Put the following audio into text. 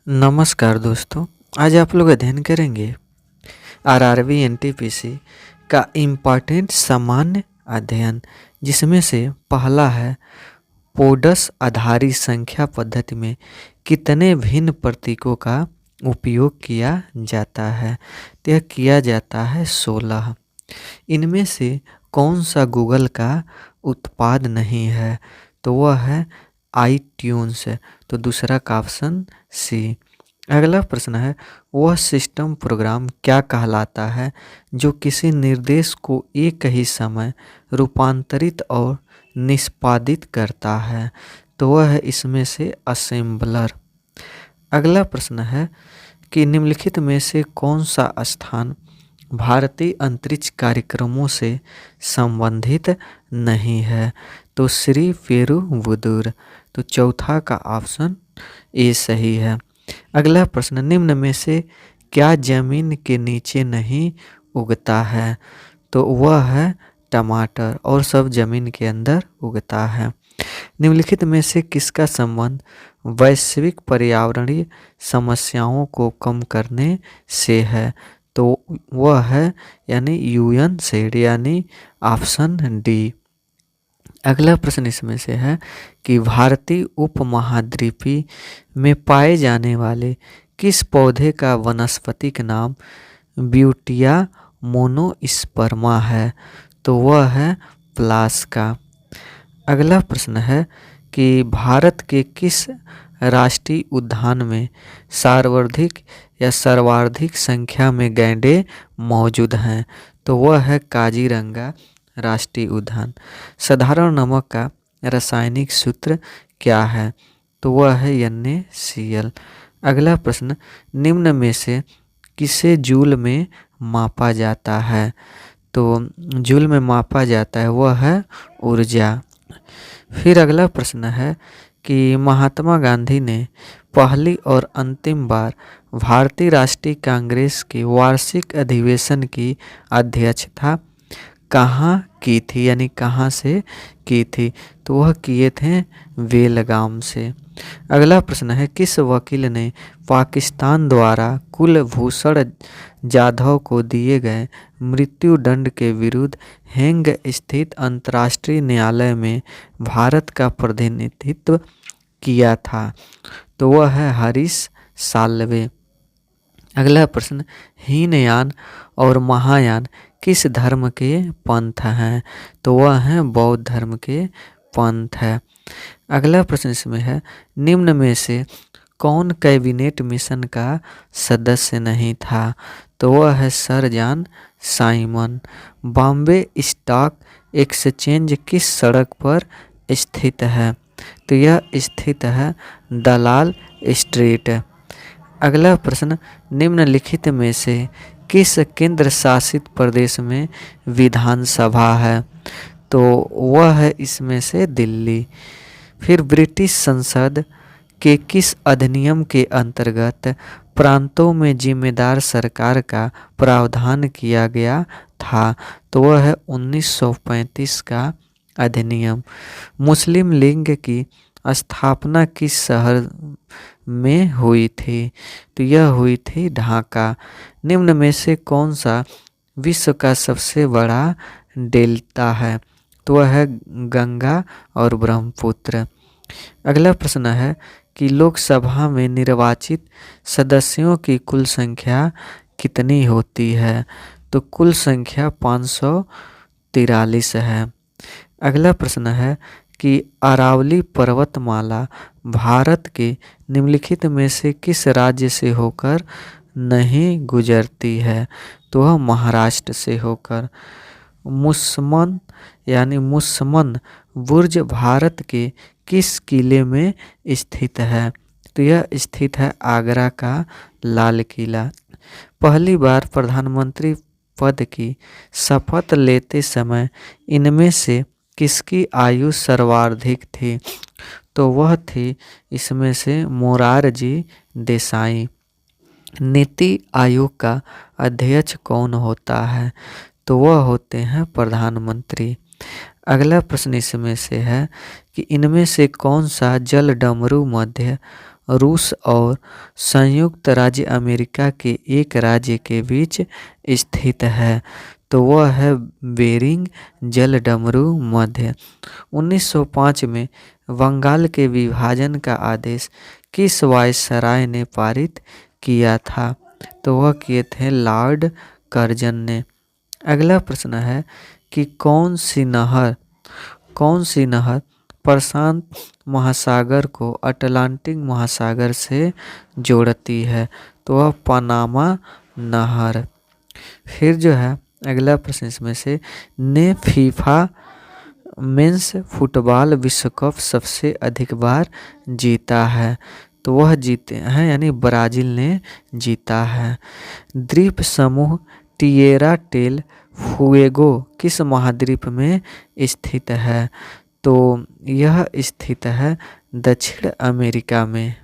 नमस्कार दोस्तों। आज आप लोग अध्ययन करेंगे आरआरबी एनटीपीसी का इम्पॉर्टेंट सामान्य अध्ययन, जिसमें से पहला है पोडस आधारित संख्या पद्धति में कितने भिन्न प्रतीकों का उपयोग किया जाता है। तो यह किया जाता है 16। इनमें से कौन सा गूगल का उत्पाद नहीं है? तो वह है आईट्यून्स। तो दूसरा का ऑप्शन सी। अगला प्रश्न है वह सिस्टम प्रोग्राम क्या कहलाता है जो किसी निर्देश को एक ही समय रूपांतरित और निष्पादित करता है? तो वह है इसमें से असेंबलर। अगला प्रश्न है कि निम्नलिखित में से कौन सा स्थान भारतीय अंतरिक्ष कार्यक्रमों से संबंधित नहीं है? तो श्री पेरुबुदुर। तो चौथा का ऑप्शन ए सही है। अगला प्रश्न निम्न में से क्या जमीन के नीचे नहीं उगता है? तो वह है टमाटर, और सब जमीन के अंदर उगता है। निम्नलिखित में से किसका संबंध वैश्विक पर्यावरणीय समस्याओं को कम करने से है? तो वह है यानी यूएन से, यानी ऑप्शन डी। अगला प्रश्न इसमें से है कि भारतीय उपमहाद्वीपीय में पाए जाने वाले किस पौधे का वनस्पतिक नाम ब्यूटिया मोनोस्पर्मा है? तो वह है प्लास का। अगला प्रश्न है कि भारत के किस राष्ट्रीय उद्यान में सर्वाधिक संख्या में गैंडे मौजूद हैं? तो वह है काजीरंगा राष्ट्रीय उद्यान। साधारण नमक का रासायनिक सूत्र क्या है? तो वह है NaCl। अगला प्रश्न निम्न में से किसे जूल में मापा जाता है? तो जूल में मापा जाता है वह है ऊर्जा। फिर अगला प्रश्न है कि महात्मा गांधी ने पहली और अंतिम बार भारतीय राष्ट्रीय कांग्रेस के वार्षिक अधिवेशन की अध्यक्षता कहाँ की थी, यानी कहाँ से की थी? तो वह किए थे बेलगाम से। अगला प्रश्न है किस वकील ने पाकिस्तान द्वारा कुलभूषण जाधव को दिए गए मृत्यु दंड के विरुद्ध हेग स्थित अंतर्राष्ट्रीय न्यायालय में भारत का प्रतिनिधित्व किया था? तो वह है हरीश साल्वे। अगला प्रश्न हीनयान और महायान किस धर्म के पंथ हैं? तो वह है बौद्ध धर्म के पंथ है। अगला प्रश्न इसमें है निम्न में से कौन कैबिनेट मिशन का सदस्य नहीं था? तो वह है sir John Simon. Bombay stock exchange किस सड़क पर स्थित है? तो यह स्थित है दलाल स्ट्रीट। अगला प्रश्न निम्नलिखित में से किस केंद्र शासित प्रदेश में विधानसभा है? तो वह है इसमें से दिल्ली। फिर ब्रिटिश संसद के किस अधिनियम के अंतर्गत प्रांतों में जिम्मेदार सरकार का प्रावधान किया गया था? तो वह है 1935 का अधिनियम। मुस्लिम लीग की स्थापना किस शहर में हुई थी? तो यह हुई थी ढाका। निम्न में से कौन सा विश्व का सबसे बड़ा डेल्टा है? तो वह है गंगा और ब्रह्मपुत्र। अगला प्रश्न है कि लोकसभा में निर्वाचित सदस्यों की कुल संख्या कितनी होती है? तो कुल संख्या 543 है। अगला प्रश्न है कि अरावली पर्वतमाला भारत के निम्नलिखित में से किस राज्य से होकर नहीं गुजरती है? तो वह महाराष्ट्र से होकर। मुसमन बुर्ज भारत के किस किले में स्थित है? तो यह स्थित है आगरा का लाल किला। पहली बार प्रधानमंत्री पद की शपथ लेते समय इनमें से किसकी आयु सर्वाधिक थी? तो वह थी इसमें से मोरारजी देसाई। नीति आयोग का अध्यक्ष कौन होता है? तो वह होते हैं प्रधानमंत्री। अगला प्रश्न इसमें से है कि इनमें से कौन सा जल डमरू मध्य रूस और संयुक्त राज्य अमेरिका के एक राज्य के बीच स्थित है। तो वह है बेरिंग जलडमरू मध्य। 1905 में बंगाल के विभाजन का आदेश किस वायसराय ने पारित किया था? तो वह किए थे लॉर्ड कर्जन ने। अगला प्रश्न है कि कौन सी नहर प्रशांत महासागर को अटलांटिक महासागर से जोड़ती है? तो वह पनामा नहर। फिर जो है अगला प्रश्न इसमें से, ने फीफा मेंस फुटबॉल विश्व कप सबसे अधिक बार जीता है? तो वह जीते हैं यानी ब्राज़ील ने जीता है। द्वीप समूह टिएरा टेल फुएगो किस महाद्वीप में स्थित है? तो यह स्थित है दक्षिण अमेरिका में।